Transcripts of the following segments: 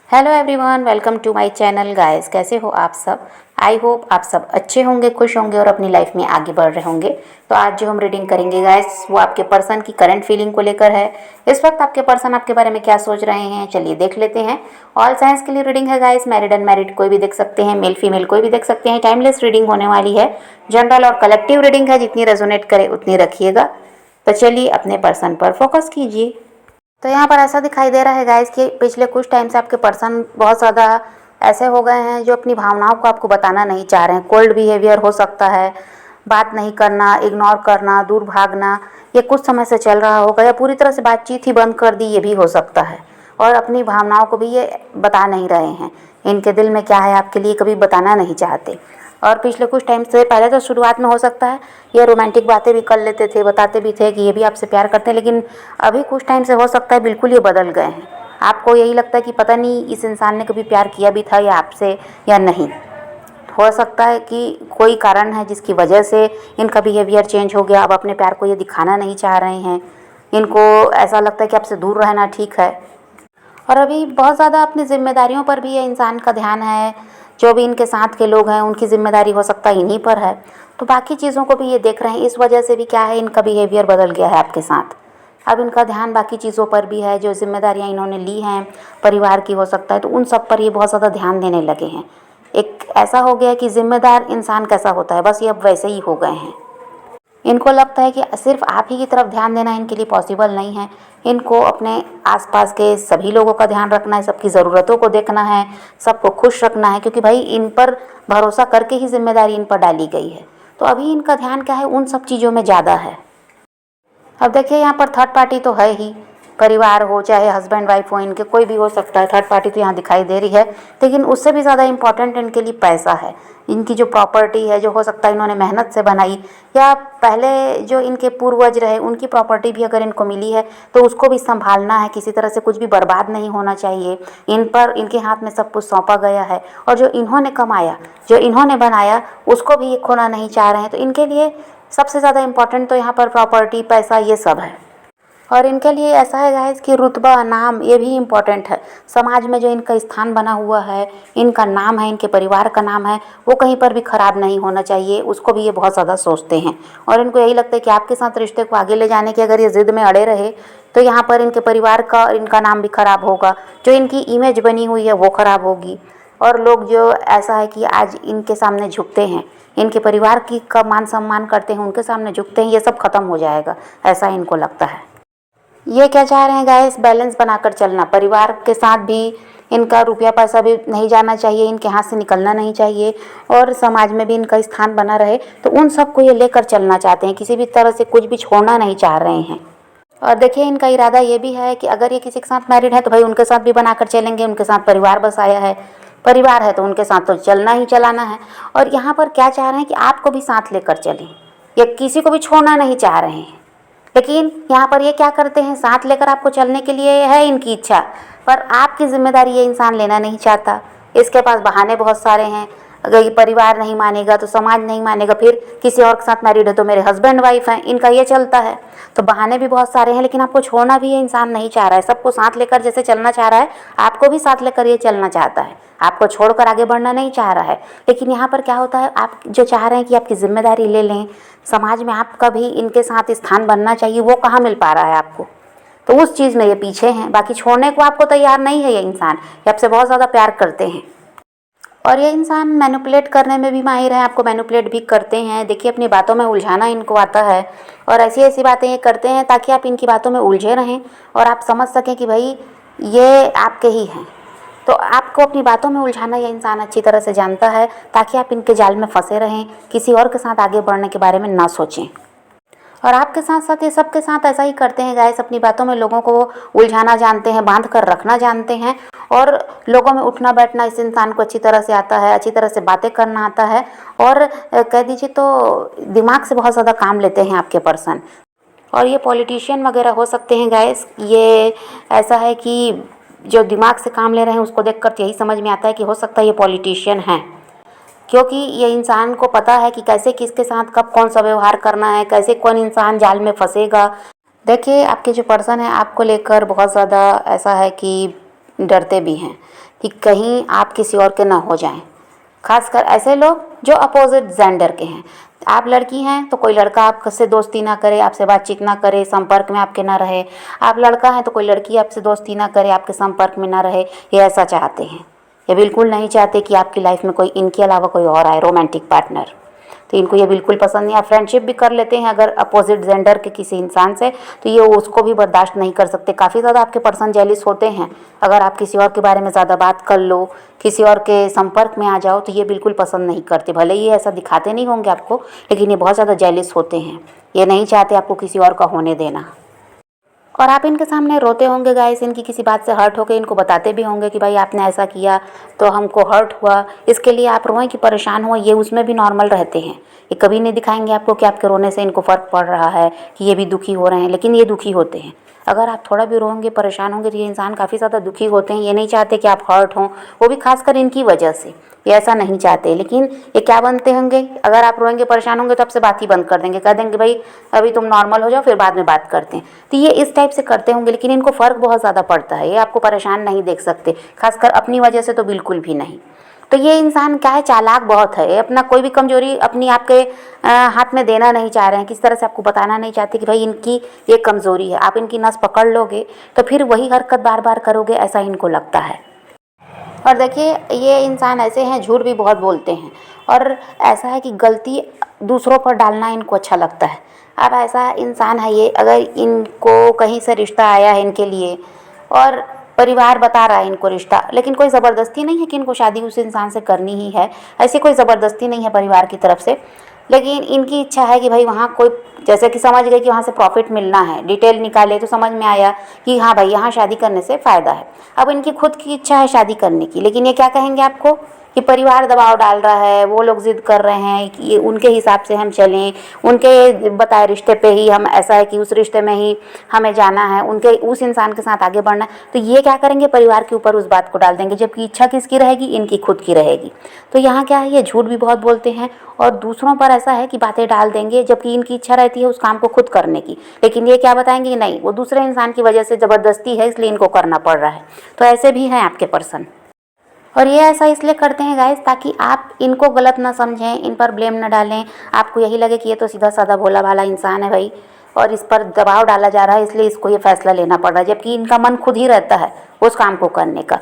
Hello everyone, welcome to my channel guys. कैसे हो आप सब? आई होप आप सब अच्छे होंगे, खुश होंगे और अपनी लाइफ में आगे बढ़ रहे होंगे। तो आज जो हम रीडिंग करेंगे गाइस, वो आपके पर्सन की करंट फीलिंग को लेकर है। इस वक्त आपके पर्सन आपके बारे में क्या सोच रहे हैं, चलिए देख लेते हैं। ऑल साइंस के लिए रीडिंग है गाइस, मैरिड अनमैरिड कोई भी देख सकते हैं, मेल फीमेल कोई भी देख सकते हैं। टाइमलेस रीडिंग होने वाली है, जनरल और कलेक्टिव रीडिंग है, जितनी रेजोनेट करे उतनी रखिएगा। तो चलिए अपने पर्सन पर फोकस कीजिए। तो यहाँ पर ऐसा दिखाई दे रहा है गाइस कि पिछले कुछ टाइम से आपके पर्सन बहुत ज़्यादा ऐसे हो गए हैं जो अपनी भावनाओं को आपको बताना नहीं चाह रहे हैं। कोल्ड बिहेवियर हो सकता है, बात नहीं करना, इग्नोर करना, दूर भागना, ये कुछ समय से चल रहा होगा, या पूरी तरह से बातचीत ही बंद कर दी, ये भी हो सकता है। और अपनी भावनाओं को भी ये बता नहीं रहे हैं, इनके दिल में क्या है आपके लिए कभी बताना नहीं चाहते। और पिछले कुछ टाइम से, पहले तो शुरुआत में हो सकता है ये रोमांटिक बातें भी कर लेते थे, बताते भी थे कि ये भी आपसे प्यार करते हैं, लेकिन अभी कुछ टाइम से हो सकता है बिल्कुल ये बदल गए हैं। आपको यही लगता है कि पता नहीं इस इंसान ने कभी प्यार किया भी था या आपसे या नहीं। हो सकता है कि कोई कारण है जिसकी वजह से इनका बिहेवियर चेंज हो गया। अब अपने प्यार को ये दिखाना नहीं चाह रहे हैं, इनको ऐसा लगता है कि आपसे दूर रहना ठीक है। और अभी बहुत ज़्यादा अपनी जिम्मेदारियों पर भी ये इंसान का ध्यान है। जो भी इनके साथ के लोग हैं उनकी जिम्मेदारी हो सकता है इन्हीं पर है, तो बाकी चीज़ों को भी ये देख रहे हैं। इस वजह से भी क्या है, इनका बिहेवियर बदल गया है आपके साथ। अब इनका ध्यान बाकी चीज़ों पर भी है, जो जिम्मेदारियां इन्होंने ली हैं परिवार की हो सकता है, तो उन सब पर ये बहुत ज़्यादा ध्यान देने लगे हैं। एक ऐसा हो गया कि जिम्मेदार इंसान कैसा होता है, बस ये अब वैसे ही हो गए हैं। इनको लगता है कि सिर्फ आप ही की तरफ ध्यान देना इनके लिए पॉसिबल नहीं है। इनको अपने आसपास के सभी लोगों का ध्यान रखना है, सबकी ज़रूरतों को देखना है, सबको खुश रखना है, क्योंकि भाई इन पर भरोसा करके ही जिम्मेदारी इन पर डाली गई है। तो अभी इनका ध्यान क्या है, उन सब चीज़ों में ज़्यादा है। अब देखिए यहाँ पर थर्ड पार्टी तो है ही, परिवार हो चाहे हस्बैंड वाइफ हो, इनके कोई भी हो सकता है। थर्ड पार्टी तो यहाँ दिखाई दे रही है, लेकिन उससे भी ज़्यादा इम्पॉर्टेंट इनके लिए पैसा है। इनकी जो प्रॉपर्टी है, जो हो सकता है इन्होंने मेहनत से बनाई, या पहले जो इनके पूर्वज रहे उनकी प्रॉपर्टी भी अगर इनको मिली है तो उसको भी संभालना है। किसी तरह से कुछ भी बर्बाद नहीं होना चाहिए। इन पर, इनके हाथ में सब कुछ सौंपा गया है, और जो इन्होंने कमाया, जो इन्होंने बनाया, उसको भी ये खोना नहीं चाह रहे हैं। तो इनके लिए सबसे ज़्यादा इम्पॉर्टेंट तो यहाँ पर प्रॉपर्टी, पैसा, ये सब है। और इनके लिए ऐसा है गाइस कि रुतबा, नाम, ये भी इम्पोर्टेंट है। समाज में जो इनका स्थान बना हुआ है, इनका नाम है, इनके परिवार का नाम है, वो कहीं पर भी ख़राब नहीं होना चाहिए, उसको भी ये बहुत ज़्यादा सोचते हैं। और इनको यही लगता है कि आपके साथ रिश्ते को आगे ले जाने की अगर ये ज़िद में अड़े रहे तो यहाँ पर इनके परिवार का और इनका नाम भी ख़राब होगा, जो इनकी इमेज बनी हुई है वो ख़राब होगी। और लोग जो ऐसा है कि आज इनके सामने झुकते हैं, इनके परिवार की का मान सम्मान करते हैं, उनके सामने झुकते हैं, ये सब खत्म हो जाएगा, ऐसा इनको लगता है। ये क्या चाह रहे हैं गाइस, बैलेंस बनाकर चलना। परिवार के साथ भी इनका रुपया पैसा भी नहीं जाना चाहिए, इनके हाथ से निकलना नहीं चाहिए, और समाज में भी इनका स्थान बना रहे। तो उन सब को ये लेकर चलना चाहते हैं, किसी भी तरह से कुछ भी छोड़ना नहीं चाह रहे हैं। और देखिए इनका इरादा ये भी है कि अगर ये किसी के साथ मैरिड है तो भाई उनके साथ भी बनाकर चलेंगे। उनके साथ परिवार बसाया है, परिवार है तो उनके साथ तो चलना ही चलाना है। और यहाँ पर क्या चाह रहे हैं कि आपको भी साथ लेकर चलें, या किसी को भी छोड़ना नहीं चाह रहे हैं। लेकिन यहाँ पर ये क्या करते हैं, साथ लेकर आपको चलने के लिए है इनकी इच्छा, पर आपकी जिम्मेदारी ये इंसान लेना नहीं चाहता। इसके पास बहाने बहुत सारे हैं। अगर ये परिवार नहीं मानेगा तो समाज नहीं मानेगा, फिर किसी और के साथ मैरिड है तो मेरे हस्बैंड वाइफ हैं, इनका ये चलता है। तो बहाने भी बहुत सारे हैं, लेकिन आपको छोड़ना भी ये इंसान नहीं चाह रहा है। सबको साथ लेकर जैसे चलना चाह रहा है, आपको भी साथ लेकर ये चलना चाहता है। आपको छोड़कर आगे बढ़ना नहीं चाह रहा है। लेकिन यहाँ पर क्या होता है, आप जो चाह रहे हैं कि आपकी जिम्मेदारी ले लें, समाज में आपका भी इनके साथ स्थान बनना चाहिए, वो कहाँ मिल पा रहा है आपको। तो उस चीज़ में ये पीछे हैं। बाकी छोड़ने को आपको तैयार नहीं है ये इंसान, ये आपसे बहुत ज़्यादा प्यार करते हैं। और ये इंसान मैनिपुलेट करने में भी माहिर है, आपको मैनिपुलेट भी करते हैं। देखिए अपनी बातों में उलझाना इनको आता है, और ऐसी ऐसी बातें ये करते हैं ताकि आप इनकी बातों में उलझे रहें और आप समझ सकें कि भाई ये आपके ही हैं। तो आपको अपनी बातों में उलझाना ये इंसान अच्छी तरह से जानता है, ताकि आप इनके जाल में फंसे रहें, किसी और के साथ आगे बढ़ने के बारे में ना सोचें। और आपके साथ साथ ये सबके साथ ऐसा ही करते हैं गाइस, अपनी बातों में लोगों को उलझाना जानते हैं, बांध कर रखना जानते हैं, और लोगों में उठना बैठना इस इंसान को अच्छी तरह से आता है, अच्छी तरह से बातें करना आता है। और कह दीजिए तो दिमाग से बहुत ज़्यादा काम लेते हैं आपके पर्सन। और ये पॉलिटिशियन वगैरह हो सकते हैं गाइस। ये ऐसा है कि जो दिमाग से काम ले रहे हैं उसको देखकर यही समझ में आता है कि हो सकता है ये पॉलिटिशियन हैं, क्योंकि ये इंसान को पता है कि कैसे किसके साथ कब कौन सा व्यवहार करना है, कैसे कौन इंसान जाल में फंसेगा। देखिए आपके जो पर्सन है आपको लेकर बहुत ज़्यादा ऐसा है कि डरते भी हैं कि कहीं आप किसी और के ना हो जाएं। खासकर ऐसे लोग जो अपोजिट जेंडर के हैं। आप लड़की हैं तो कोई लड़का आपसे दोस्ती ना करे, आपसे बातचीत ना करे, संपर्क में आपके ना रहे। आप लड़का हैं तो कोई लड़की आपसे दोस्ती ना करे, आपके संपर्क में ना रहे। ये ऐसा चाहते हैं, ये बिल्कुल नहीं चाहते कि आपकी लाइफ में कोई इनके अलावा कोई और आए, रोमांटिक पार्टनर। तो इनको ये बिल्कुल पसंद नहीं। आप फ्रेंडशिप भी कर लेते हैं अगर अपोजिट जेंडर के किसी इंसान से, तो ये उसको भी बर्दाश्त नहीं कर सकते। काफ़ी ज़्यादा आपके पर्सन जेलिस होते हैं। अगर आप किसी और के बारे में ज़्यादा बात कर लो, किसी और के संपर्क में आ जाओ, तो ये बिल्कुल पसंद नहीं करते। भले ही ऐसा दिखाते नहीं होंगे आपको, लेकिन ये बहुत ज़्यादा जेलिस होते हैं। ये नहीं चाहते आपको किसी और का होने देना। और आप इनके सामने रोते होंगे गाइस, इनकी किसी बात से हर्ट होकर इनको बताते भी होंगे कि भाई आपने ऐसा किया तो हमको हर्ट हुआ, इसके लिए आप रोएं कि परेशान हो, ये उसमें भी नॉर्मल रहते हैं। ये कभी नहीं दिखाएंगे आपको कि आपके रोने से इनको फ़र्क पड़ रहा है, कि ये भी दुखी हो रहे हैं, लेकिन ये दुखी होते हैं। अगर आप थोड़ा भी रोएंगे, परेशान होंगे, तो ये इंसान काफ़ी ज़्यादा दुखी होते हैं। ये नहीं चाहते कि आप हर्ट हों, वो भी खासकर इनकी वजह से ये ऐसा नहीं चाहते। लेकिन ये क्या बनते होंगे, अगर आप रोएंगे, परेशान होंगे, तो आपसे बात ही बंद कर देंगे, कह देंगे भाई अभी तुम नॉर्मल हो जाओ, फिर बाद में बात करते हैं। तो ये इस टाइप से करते होंगे, लेकिन इनको फ़र्क बहुत ज़्यादा पड़ता है। ये आपको परेशान नहीं देख सकते, खासकर अपनी वजह से तो बिल्कुल भी नहीं। तो ये इंसान क्या है, चालाक बहुत है। अपना कोई भी कमजोरी अपनी आपके हाथ में देना नहीं चाह रहे हैं, किस तरह से आपको बताना नहीं चाहते कि भाई इनकी ये कमज़ोरी है। आप इनकी नस पकड़ लोगे तो फिर वही हरकत बार बार करोगे, ऐसा इनको लगता है। और देखिए, ये इंसान ऐसे हैं, झूठ भी बहुत बोलते हैं। और ऐसा है कि गलती दूसरों पर डालना इनको अच्छा लगता है। अब ऐसा इंसान है ये, अगर इनको कहीं से रिश्ता आया है इनके लिए और परिवार बता रहा है इनको रिश्ता, लेकिन कोई ज़बरदस्ती नहीं है कि इनको शादी उस इंसान से करनी ही है, ऐसी कोई ज़बरदस्ती नहीं है परिवार की तरफ से। लेकिन इनकी इच्छा है कि भाई वहाँ कोई, जैसे कि समझ गए कि वहाँ से प्रॉफिट मिलना है, डिटेल निकाले तो समझ में आया कि हाँ भाई यहाँ शादी करने से फ़ायदा है। अब इनकी खुद की इच्छा है शादी करने की, लेकिन ये क्या कहेंगे आपको कि परिवार दबाव डाल रहा है, वो लोग ज़िद कर रहे हैं कि उनके हिसाब से हम चलें, उनके बताए रिश्ते पे ही हम, ऐसा है कि उस रिश्ते में ही हमें जाना है, उनके उस इंसान के साथ आगे बढ़ना है। तो ये क्या करेंगे, परिवार के ऊपर उस बात को डाल देंगे, जबकि इच्छा किसकी रहेगी, इनकी खुद की रहेगी। तो यहाँ क्या है, ये झूठ भी बहुत बोलते हैं और दूसरों पर ऐसा है कि बातें डाल देंगे, जबकि इनकी इच्छा रहती है उस काम को खुद करने की। लेकिन ये क्या बताएंगे, नहीं वो दूसरे इंसान की वजह से ज़बरदस्ती है, इसलिए इनको करना पड़ रहा है। तो ऐसे भी हैं आपके पर्सन। और ये ऐसा इसलिए करते हैं गाइस, ताकि आप इनको गलत ना समझें, इन पर ब्लेम ना डालें। आपको यही लगे कि ये तो सीधा साधा भोला भाला इंसान है भाई, और इस पर दबाव डाला जा रहा है, इसलिए इसको ये फैसला लेना पड़ रहा है, जबकि इनका मन खुद ही रहता है उस काम को करने का।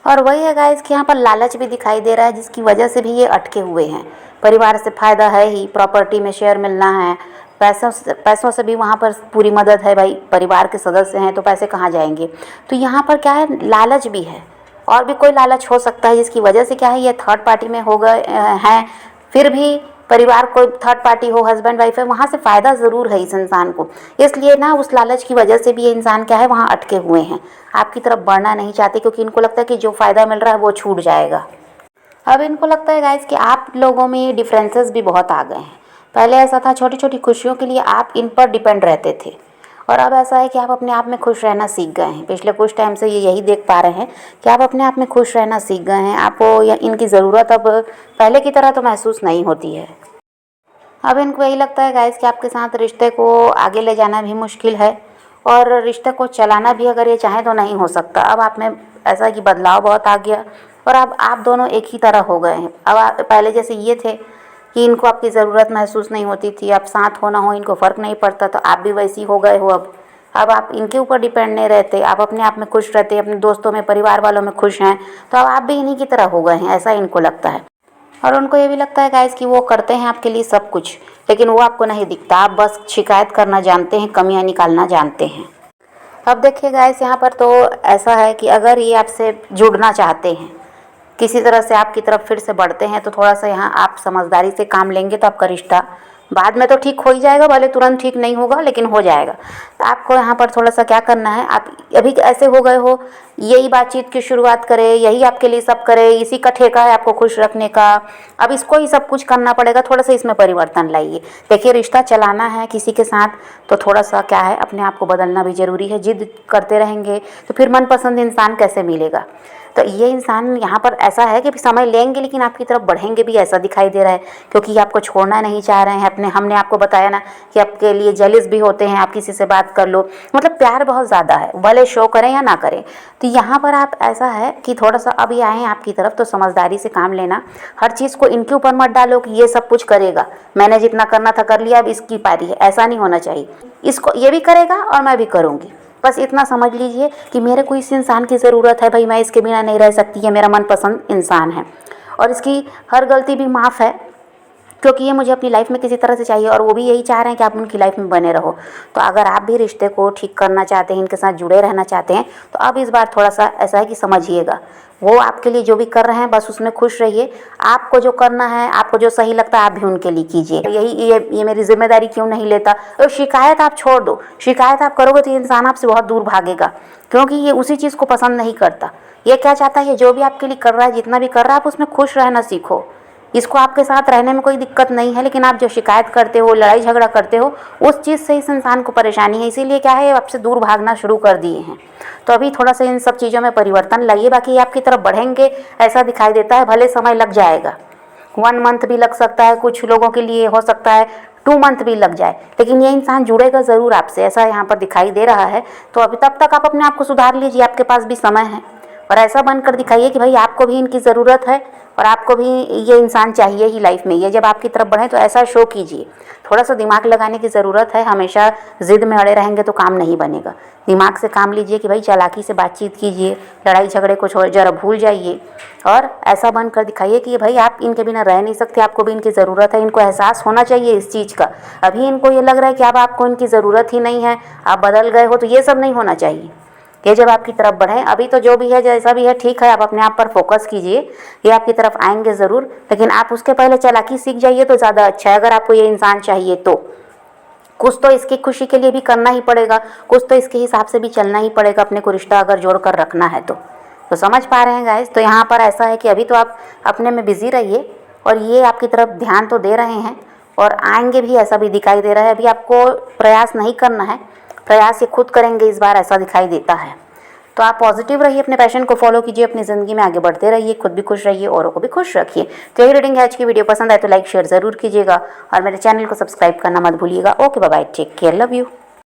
और वही है गाइस कि यहाँ पर लालच भी दिखाई दे रहा है, जिसकी वजह से भी ये अटके हुए हैं। परिवार से फ़ायदा है ही, प्रॉपर्टी में शेयर मिलना है, पैसों से भी वहाँ पर पूरी मदद है। भाई परिवार के सदस्य हैं तो पैसे कहाँ जाएंगे। तो यहाँ पर क्या है, लालच भी है, और भी कोई लालच हो सकता है, जिसकी वजह से क्या है, ये थर्ड पार्टी में हो गए हैं। फिर भी परिवार कोई थर्ड पार्टी हो, हस्बैंड वाइफ है, वहाँ से फ़ायदा ज़रूर है इस इंसान को। इसलिए ना उस लालच की वजह से भी ये इंसान क्या है, वहाँ अटके हुए हैं, आपकी तरफ बढ़ना नहीं चाहते, क्योंकि इनको लगता है कि जो फ़ायदा मिल रहा है वो छूट जाएगा। अब इनको लगता है गाइस कि आप लोगों में डिफरेंसेस भी बहुत आ गए हैं। पहले ऐसा था, छोटी छोटी खुशियों के लिए आप इन पर डिपेंड रहते थे, और अब ऐसा है कि आप अपने आप में खुश रहना सीख गए हैं। पिछले कुछ टाइम से ये यही देख पा रहे हैं कि आप अपने आप में खुश रहना सीख गए हैं। आपको इनकी ज़रूरत अब पहले की तरह तो महसूस नहीं होती है। अब इनको यही लगता है गाइस कि आपके साथ रिश्ते को आगे ले जाना भी मुश्किल है, और रिश्ते को चलाना भी अगर ये चाहें तो नहीं हो सकता। अब आप में ऐसा कि बदलाव बहुत आ गया, और अब आप दोनों एक ही तरह हो गए हैं। अब पहले जैसे ये थे कि इनको आपकी ज़रूरत महसूस नहीं होती थी, आप साथ हो ना हो इनको फ़र्क नहीं पड़ता, तो आप भी वैसी हो गए हो। अब आप इनके ऊपर डिपेंड नहीं रहते, आप अपने आप में खुश रहते, अपने दोस्तों में, परिवार वालों में खुश हैं, तो अब आप भी इन्हीं की तरह हो गए हैं, ऐसा इनको लगता है। और उनको ये भी लगता है गाइस कि वो करते हैं आपके लिए सब कुछ, लेकिन वो आपको नहीं दिखता, आप बस शिकायत करना जानते हैं, कमियां निकालना जानते हैं। अब देखिए गाइस, यहाँ पर तो ऐसा है कि अगर ये आपसे जुड़ना चाहते हैं, किसी तरह से आपकी तरफ फिर से बढ़ते हैं, तो थोड़ा सा यहाँ आप समझदारी से काम लेंगे तो आपका रिश्ता बाद में तो ठीक हो ही जाएगा, भले तुरंत ठीक नहीं होगा लेकिन हो जाएगा। तो आपको यहाँ पर थोड़ा सा क्या करना है, आप अभी ऐसे हो गए हो, यही बातचीत की शुरुआत करें, यही आपके लिए सब करे, इसी का ठेका है आपको खुश रखने का, अब इसको ही सब कुछ करना पड़ेगा। थोड़ा सा इसमें परिवर्तन लाइए। देखिए, रिश्ता चलाना है किसी के साथ तो थोड़ा सा क्या है, अपने आप को बदलना भी ज़रूरी है। जिद करते रहेंगे तो फिर मनपसंद इंसान कैसे मिलेगा। तो ये इंसान यहाँ पर ऐसा है कि समय लेंगे लेकिन आपकी तरफ बढ़ेंगे भी, ऐसा दिखाई दे रहा है, क्योंकि ये आपको छोड़ना नहीं चाह रहे हैं, अपने हमने आपको बताया ना कि आपके लिए जेलिस भी होते हैं, आप किसी से बात कर लो, मतलब प्यार बहुत ज़्यादा है, भले शो करें या ना करें। तो यहाँ पर आप ऐसा है कि थोड़ा सा अभी आए हैं आपकी तरफ, तो समझदारी से काम लेना, हर चीज़ को इनके ऊपर मत डालो कि ये सब कुछ करेगा, मैंने जितना करना था कर लिया, अब इसकी पारी है, ऐसा नहीं होना चाहिए। इसको ये भी करेगा और मैं भी करूँगी, बस इतना समझ लीजिए कि मेरे को इस इंसान की ज़रूरत है भाई, मैं इसके बिना नहीं रह सकती, ये मेरा मनपसंद इंसान है और इसकी हर गलती भी माफ़ है, क्योंकि ये मुझे अपनी लाइफ में किसी तरह से चाहिए और वो भी यही चाह रहे हैं कि आप उनकी लाइफ में बने रहो। तो अगर आप भी रिश्ते को ठीक करना चाहते हैं, इनके साथ जुड़े रहना चाहते हैं, तो अब इस बार थोड़ा सा ऐसा है कि समझिएगा, वो आपके लिए जो भी कर रहे हैं बस उसमें खुश रहिए। आपको जो करना है, आपको जो सही लगता है, आप भी उनके लिए कीजिए। यही ये मेरी जिम्मेदारी क्यों नहीं लेता। और शिकायत आप छोड़ दो, शिकायत आप करोगे तो ये इंसान आपसे बहुत दूर भागेगा, क्योंकि ये उसी चीज़ को पसंद नहीं करता। ये क्या चाहता है, ये जो भी आपके लिए कर रहा है, जितना भी कर रहा है, आप उसमें खुश रहना सीखो। इसको आपके साथ रहने में कोई दिक्कत नहीं है, लेकिन आप जो शिकायत करते हो, लड़ाई झगड़ा करते हो, उस चीज़ से इस इंसान को परेशानी है, इसीलिए क्या है, आपसे दूर भागना शुरू कर दिए हैं। तो अभी थोड़ा सा इन सब चीज़ों में परिवर्तन लाइए, बाकी ये आपकी तरफ बढ़ेंगे ऐसा दिखाई देता है। भले समय लग जाएगा, 1 मंथ भी लग सकता है, कुछ लोगों के लिए हो सकता है 2 मंथ भी लग जाए, लेकिन ये इंसान जुड़ेगा ज़रूर आपसे, ऐसा यहाँ पर दिखाई दे रहा है। तो अभी तब तक आप अपने आप को सुधार लीजिए, आपके पास भी समय है, और ऐसा बनकर दिखाइए कि भाई आपको भी इनकी ज़रूरत है और आपको भी ये इंसान चाहिए ही लाइफ में। ये जब आपकी तरफ बढ़े तो ऐसा शो कीजिए। थोड़ा सा दिमाग लगाने की ज़रूरत है, हमेशा ज़िद में अड़े रहेंगे तो काम नहीं बनेगा। दिमाग से काम लीजिए कि भाई चालाकी से बातचीत कीजिए, लड़ाई झगड़े को छोड़ जरा भूल जाइए और ऐसा बनकर दिखाइए कि भाई आप इनके बिना रह नहीं सकते, आपको भी इनकी ज़रूरत है। इनको एहसास होना चाहिए इस चीज़ का। अभी इनको ये लग रहा है कि अब आपको इनकी ज़रूरत ही नहीं है, आप बदल गए हो, तो ये सब नहीं होना चाहिए। ये जब आपकी तरफ बढ़े, अभी तो जो भी है जैसा भी है ठीक है, आप अपने आप पर फोकस कीजिए, ये आपकी तरफ आएंगे ज़रूर, लेकिन आप उसके पहले चालाकी सीख जाइए तो ज़्यादा अच्छा है। अगर आपको ये इंसान चाहिए तो कुछ तो इसकी खुशी के लिए भी करना ही पड़ेगा, कुछ तो इसके हिसाब से भी चलना ही पड़ेगा, अपने को रिश्ता अगर जोड़ कर रखना है तो समझ पा रहे हैं गाइस। तो यहाँ पर ऐसा है कि अभी तो आप अपने में बिजी रहिए और ये आपकी तरफ ध्यान तो दे रहे हैं और आएंगे भी, ऐसा भी दिखाई दे रहा है। अभी आपको प्रयास नहीं करना है, प्रयास ये खुद करेंगे इस बार, ऐसा दिखाई देता है। तो आप पॉजिटिव रहिए, अपने पैशन को फॉलो कीजिए, अपनी ज़िंदगी में आगे बढ़ते रहिए, खुद भी खुश रहिए, औरों को भी खुश रखिए। तो ये रीडिंग है आज की। वीडियो पसंद आए तो लाइक शेयर ज़रूर कीजिएगा और मेरे चैनल को सब्सक्राइब करना मत भूलिएगा। Okay bye bye, take care, love you.